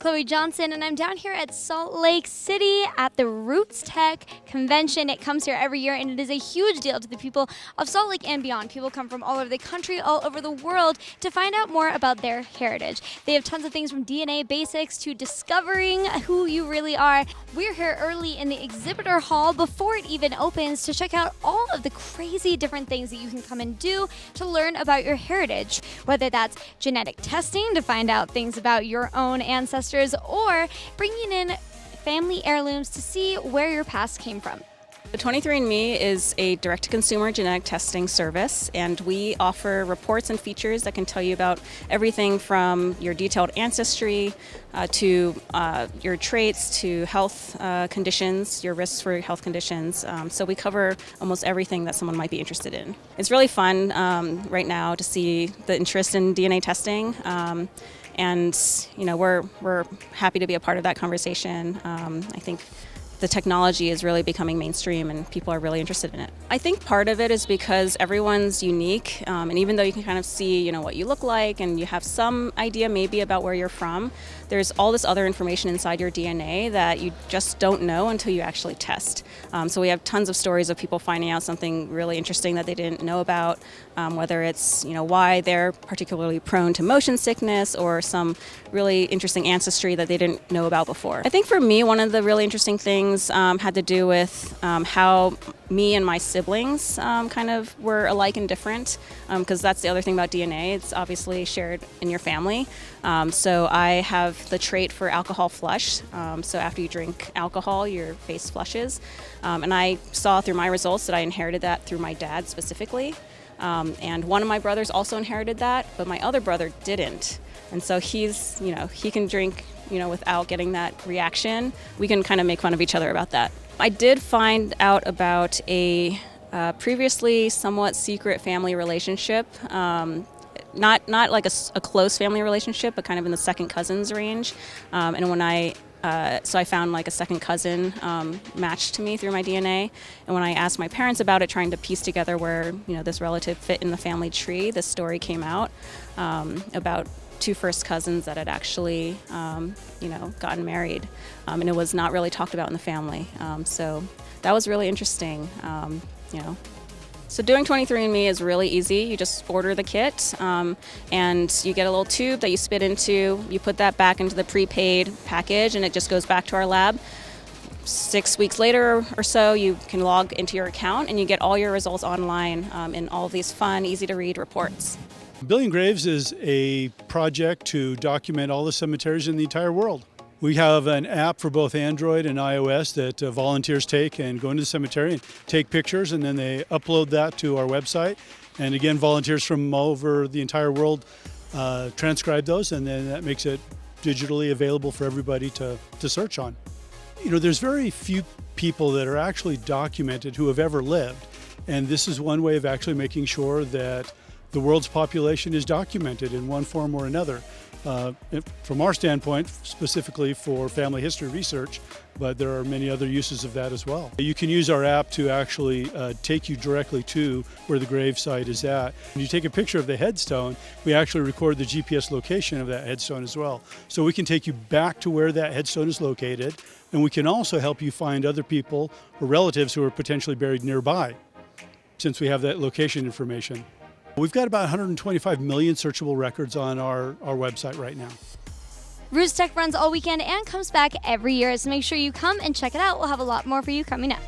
Chloe Johnson, and I'm down here at Salt Lake City at the RootsTech convention. It comes here every year, and it is a huge deal to the people of Salt Lake and beyond. People come from all over the country, all over the world to find out more about their heritage. They have tons of things from DNA basics to discovering who you really are. We're here early in the exhibitor hall before it even opens to check out all of the crazy different things that you can come and do to learn about your heritage, whether that's genetic testing to find out things about your own ancestors or bringing in family heirlooms to see where your past came from. 23andMe is a direct-to-consumer genetic testing service, and we offer reports and features that can tell you about everything from your detailed ancestry to your traits to health conditions, your risks for health conditions. So we cover almost everything that someone might be interested in. It's really fun right now to see the interest in DNA testing. And you know, we're happy to be a part of that conversation. I think the technology is really becoming mainstream and people are really interested in it. I think part of it is because everyone's unique, and even though you can kind of see, you know, what you look like and you have some idea maybe about where you're from, there's all this other information inside your DNA that you just don't know until you actually test. So we have tons of stories of people finding out something really interesting that they didn't know about, whether it's, you know, why they're particularly prone to motion sickness or some really interesting ancestry that they didn't know about before. I think for me, one of the really interesting things had to do with how me and my siblings kind of were alike and different, because that's the other thing about DNA. It's obviously shared in your family. So I have the trait for alcohol flush. So after you drink alcohol, your face flushes. And I saw through my results that I inherited that through my dad specifically. And one of my brothers also inherited that, but my other brother didn't. And so he's, you know, he can drink, you know, without getting that reaction. We can kind of make fun of each other about that. I did find out about a previously somewhat secret family relationship. Not like a close family relationship, but kind of in the second cousins range. And when so I found like a second cousin matched to me through my DNA. And when I asked my parents about it, trying to piece together where, you know, this relative fit in the family tree, this story came out about two first cousins that had actually, you know, gotten married. And it was not really talked about in the family. So that was really interesting, you know. So doing 23andMe is really easy. You just order the kit and you get a little tube that you spit into. You put that back into the prepaid package and it just goes back to our lab. 6 weeks later or so, you can log into your account and you get all your results online in all of these fun, easy to read reports. Billion Graves is a project to document all the cemeteries in the entire world. We have an app for both Android and iOS that volunteers take and go into the cemetery and take pictures, and then they upload that to our website. And again, volunteers from all over the entire world transcribe those, and then that makes it digitally available for everybody to search on. You know, there's very few people that are actually documented who have ever lived, and this is one way of actually making sure that the world's population is documented in one form or another. From our standpoint, specifically for family history research, but there are many other uses of that as well. You can use our app to actually take you directly to where the grave site is at. When you take a picture of the headstone, we actually record the GPS location of that headstone as well. So we can take you back to where that headstone is located, and we can also help you find other people or relatives who are potentially buried nearby, since we have that location information. We've got about 125 million searchable records on our website right now. RootsTech runs all weekend and comes back every year, so make sure you come and check it out. We'll have a lot more for you coming up.